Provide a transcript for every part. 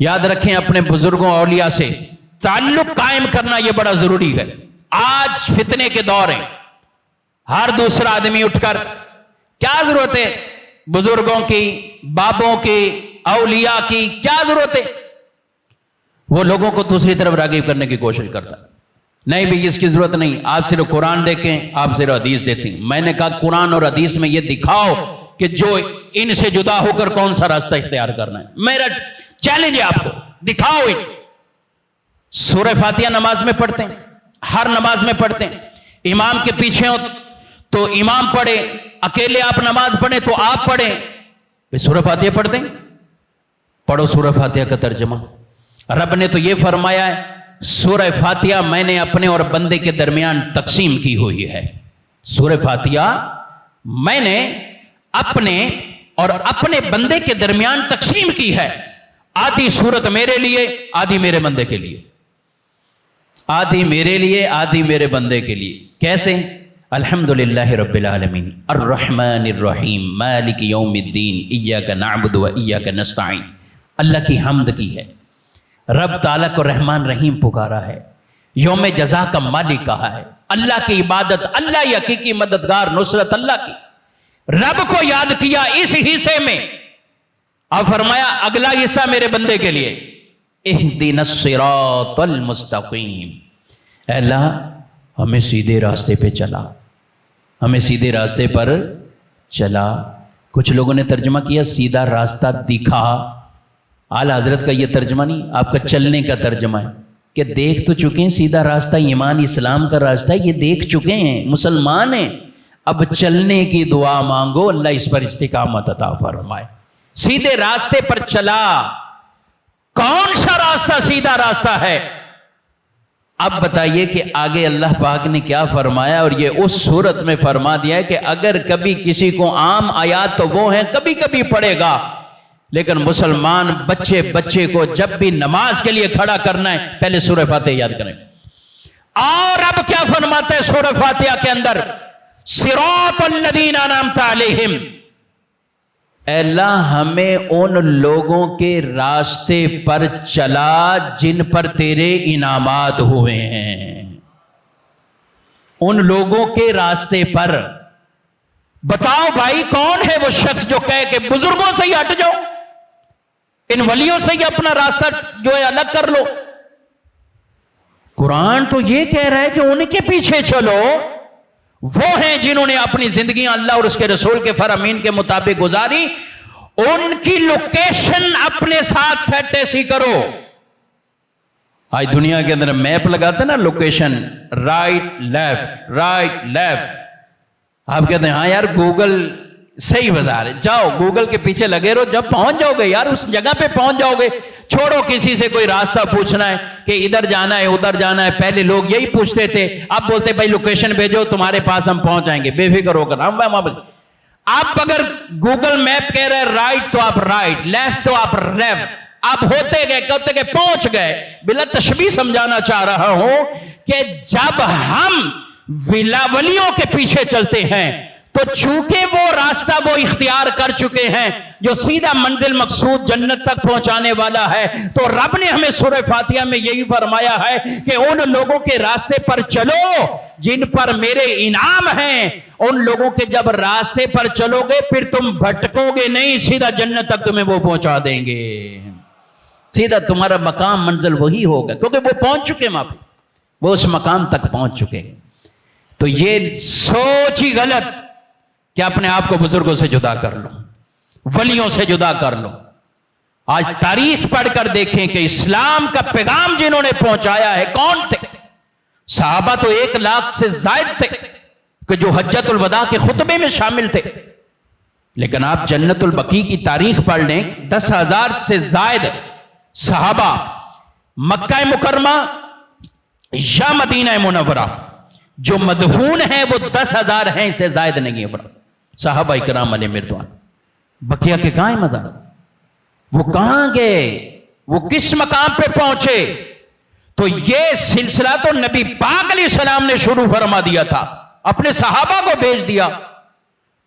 یاد رکھیں اپنے بزرگوں اولیاء سے تعلق قائم کرنا یہ بڑا ضروری ہے. آج فتنے کے دور ہیں، ہر دوسرا آدمی اٹھ کر کیا ضرورت ہے بزرگوں کی، بابوں کی، اولیاء کی کیا ضرورت ہے؟ وہ لوگوں کو دوسری طرف راغب کرنے کی کوشش کرتا ہے. نہیں بھی اس کی ضرورت نہیں، آپ صرف قرآن دیکھیں، آپ صرف حدیث دیکھیں. میں نے کہا قرآن اور حدیث میں یہ دکھاؤ کہ جو ان سے جدا ہو کر کون سا راستہ اختیار کرنا ہے. میرا چیلنج ہے آپ کو، دکھاؤ. سورہ فاتحہ نماز میں پڑھتے ہیں، ہر نماز میں پڑھتے ہیں. امام کے پیچھے ہو تو امام پڑھے، اکیلے آپ نماز پڑھیں تو آپ پڑھیں. سورہ فاتحہ پڑھتے ہیں، پڑھو سورہ فاتحہ کا ترجمہ. رب نے تو یہ فرمایا ہے سورہ فاتحہ میں نے اپنے اور بندے کے درمیان تقسیم کی ہوئی ہے. سورہ فاتحہ میں نے اپنے اور اپنے بندے کے درمیان تقسیم کی ہے. آدھی سورت میرے لیے، آدھی میرے بندے کے لیے. آدھی میرے لیے، آدھی میرے بندے کے لیے. کیسے؟ الحمدللہ رب العالمین الرحمن الرحیم مالک یوم الدین ایاک نعبد و ایاک نستعین. اللہ کی حمد کی ہے، رب تعالیٰ کو رحمان رحیم پکارا ہے، یوم جزا کا مالک کہا ہے. اللہ کی عبادت، اللہ ہی حقیقی مددگار، نصرت اللہ کی. رب کو یاد کیا اس حصے میں، اور فرمایا اگلا حصہ میرے بندے کے لیے. اہدنا الصراط المستقیم. اے اللہ ہمیں سیدھے راستے پہ چلا، ہمیں سیدھے راستے پر چلا. کچھ لوگوں نے ترجمہ کیا سیدھا راستہ دکھا. اعلیٰ حضرت کا یہ ترجمہ نہیں، آپ کا چلنے کا ترجمہ ہے کہ دیکھ تو چکے ہیں سیدھا راستہ، ایمان اسلام کا راستہ یہ دیکھ چکے ہیں، مسلمان ہیں. اب چلنے کی دعا مانگو، اللہ اس پر استقامت عطا فرمائے. سیدھے راستے پر چلا. کون سا راستہ سیدھا راستہ ہے؟ اب بتائیے کہ آگے اللہ پاک نے کیا فرمایا، اور یہ اس صورت میں فرما دیا ہے کہ اگر کبھی کسی کو عام آیات تو وہ ہیں کبھی کبھی پڑھے گا، لیکن مسلمان بچے کو جب بھی نماز کے لیے کھڑا کرنا ہے پہلے سورہ فاتحہ یاد کریں. اور اب کیا فرماتا ہے سورہ فاتحہ کے اندر؟ صراط الذین انعمت علیہم. اے اللہ ہمیں ان لوگوں کے راستے پر چلا جن پر تیرے انعامات ہوئے ہیں. ان لوگوں کے راستے پر. بتاؤ بھائی کون ہے وہ شخص جو کہے کہ بزرگوں سے ہی ہٹ جاؤ، ان ولیوں سے ہی اپنا راستہ جو ہے الگ کر لو. قرآن تو یہ کہہ رہا ہے کہ ان کے پیچھے چلو. وہ ہیں جنہوں نے اپنی زندگیاں اللہ اور اس کے رسول کے فرامین کے مطابق گزاری. ان کی لوکیشن اپنے ساتھ سیٹ ایسی کرو. آج دنیا کے اندر میپ لگاتے نا، لوکیشن رائٹ لیفٹ. آپ کہتے ہیں ہاں یار گوگل صحیح بتا رہے، جاؤ گوگل کے پیچھے لگے رہو، جب پہنچ جاؤ گے یار اس جگہ پہ پہنچ جاؤ گے. چھوڑو کسی سے کوئی راستہ پوچھنا ہے کہ ادھر جانا ہے ادھر جانا ہے. پہلے لوگ یہی پوچھتے تھے، اب بولتے بھائی لوکیشن بھیجو تمہارے پاس ہم پہنچ جائیں گے، بے فکر ہو کر. آپ اگر گوگل میپ کہہ رہے رائٹ تو آپ رائٹ، لیفٹ تو آپ لیفٹ. آپ ہوتے گئے پہنچ گئے. بلا تشبیہ سمجھانا چاہ رہا ہوں کہ جب ہم ولیوں کے پیچھے چلتے ہیں تو چونکہ وہ راستہ وہ اختیار کر چکے ہیں جو سیدھا منزل مقصود جنت تک پہنچانے والا ہے، تو رب نے ہمیں سورہ فاتحہ میں یہی فرمایا ہے کہ ان لوگوں کے راستے پر چلو جن پر میرے انعام ہیں. ان لوگوں کے جب راستے پر چلو گے پھر تم بھٹکو گے نہیں، سیدھا جنت تک تمہیں وہ پہنچا دیں گے. سیدھا تمہارا مقام منزل وہی ہوگا کیونکہ وہ پہنچ چکے ہیں، وہ اس مقام تک پہنچ چکے. تو یہ سوچ ہی غلط کہ اپنے آپ کو بزرگوں سے جدا کر لو، ولیوں سے جدا کر لو. آج تاریخ پڑھ کر دیکھیں کہ اسلام کا پیغام جنہوں نے پہنچایا ہے کون تھے. صحابہ تو 1 لاکھ سے زائد تھے کہ جو حجۃ الوداع کے خطبے میں شامل تھے. لیکن آپ جنت البقیع کی تاریخ پڑھ لیں، 10,000 سے زائد صحابہ مکہ مکرمہ یا مدینہ منورہ جو مدفون ہیں وہ 10,000 ہیں، اس سے زائد نہیں ہے. صحابہ کرام علیہ مردوان بقیہ کے کہاں مزار، وہ کہاں گئے، وہ کس مقام پہ پہنچے؟ تو یہ سلسلہ تو نبی پاک علیہ السلام نے شروع فرما دیا تھا، اپنے صحابہ کو بھیج دیا.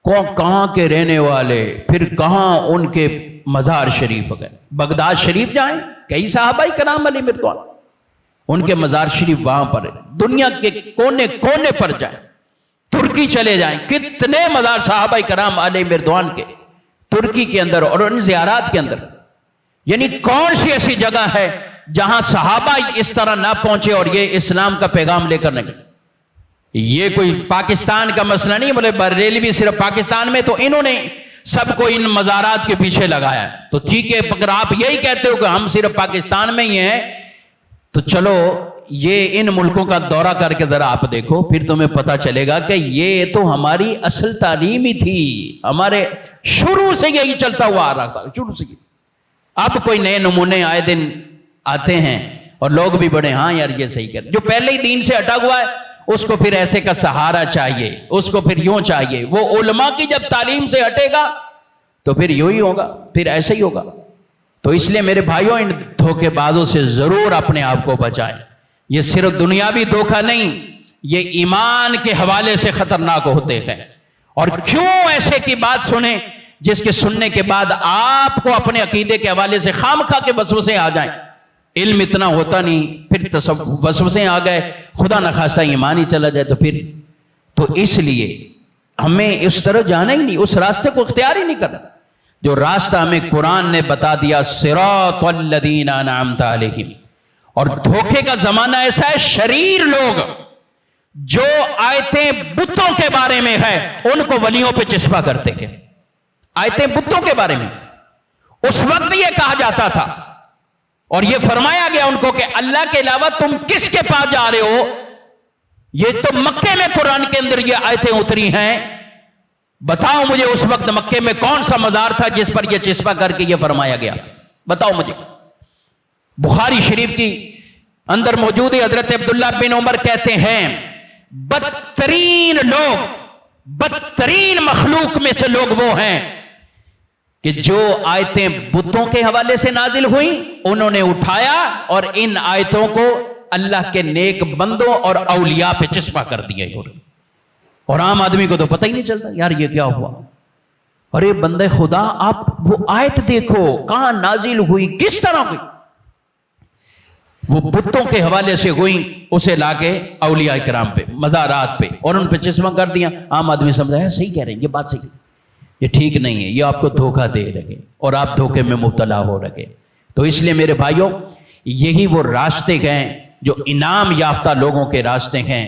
کہاں کے رہنے والے، پھر کہاں ان کے مزار شریف گئے، بغداد شریف جائیں، کئی صحابہ کرام علیہ مردوان ان کے مزار شریف وہاں پر ہے، دنیا کے کونے کونے پر جائیں، ترکی چلے جائیں، کتنے مزار صحابہ کرام علیہ مردوان کے ترکی کے اندر اور ان زیارات کے اندر. یعنی کون سی ایسی جگہ ہے جہاں صحابہ اس طرح نہ پہنچے اور یہ اسلام کا پیغام لے کر نہ گئے. یہ کوئی پاکستان کا مسئلہ نہیں، بولے بریلوی صرف پاکستان میں تو انہوں نے سب کو ان مزارات کے پیچھے لگایا. تو ٹھیک ہے، اگر آپ یہی کہتے ہو کہ ہم صرف پاکستان میں ہی ہیں تو چلو یہ ان ملکوں کا دورہ کر کے ذرا آپ دیکھو، پھر تمہیں پتا چلے گا کہ یہ تو ہماری اصل تعلیم ہی تھی، ہمارے شروع سے یہی چلتا ہوا آ رہا تھا، شروع سے. اب کوئی نئے نمونے آئے دن آتے ہیں اور لوگ بھی بڑے ہاں یار یہ صحیح کر، جو پہلے ہی دین سے ہٹا ہوا ہے اس کو پھر ایسے کا سہارا چاہیے، اس کو پھر یوں چاہیے. وہ علماء کی جب تعلیم سے ہٹے گا تو پھر یوں ہی ہوگا، پھر ایسے ہی ہوگا. تو اس لیے میرے بھائیوں ان دھوکے بازوں سے ضرور اپنے آپ کو بچائیں. یہ صرف دنیاوی دھوکہ نہیں، یہ ایمان کے حوالے سے خطرناک ہوتے ہیں. اور کیوں ایسے کی بات سنیں جس کے سننے کے بعد آپ کو اپنے عقیدے کے حوالے سے خامخواہ کے وسوسے آ جائیں. علم اتنا ہوتا نہیں، پھر وسوسے آ گئے، خدا نخواستہ ایمان ہی چلا جائے تو اس لیے ہمیں اس طرح جانا ہی نہیں، اس راستے کو اختیار ہی نہیں کرنا جو راستہ ہمیں قرآن نے بتا دیا، صراط الذین انعمت علیہم. اور دھوکے کا زمانہ ایسا ہے، شریر لوگ جو آیتیں بتوں کے بارے میں ہے ان کو ولیوں پہ چسپا کرتے ہیں. آیتیں بتوں کے بارے میں اس وقت یہ کہا جاتا تھا اور یہ فرمایا گیا ان کو کہ اللہ کے علاوہ تم کس کے پاس جا رہے ہو. یہ تو مکے میں قرآن کے اندر یہ آیتیں اتری ہیں، بتاؤ مجھے اس وقت مکے میں کون سا مزار تھا جس پر یہ چسپا کر کے یہ فرمایا گیا، بتاؤ مجھے. بخاری شریف کی اندر موجود ہے، حضرت عبداللہ بن عمر کہتے ہیں بدترین لوگ، بدترین مخلوق میں سے لوگ وہ ہیں کہ جو آیتیں بتوں کے حوالے سے نازل ہوئیں انہوں نے اٹھایا اور ان آیتوں کو اللہ کے نیک بندوں اور اولیاء پہ چسپا کر دیا. اور عام آدمی کو تو پتہ ہی نہیں چلتا یار یہ کیا ہوا. ارے بندے خدا آپ وہ آیت دیکھو کہاں نازل ہوئی، کس طرح ہوئی، وہ بتوں کے حوالے سے ہوئی، اسے لا کے اولیاء کرام پہ، مزارات پہ اور ان پہ چسپا کر دیا. عام آدمی سمجھا ہے صحیح کہہ رہے ہیں، یہ بات صحیح، یہ ٹھیک نہیں ہے، یہ آپ کو دھوکہ دے رہے اور آپ دھوکے میں مبتلا ہو رہے. تو اس لیے میرے بھائیوں یہی وہ راستے ہیں جو انعام یافتہ لوگوں کے راستے ہیں.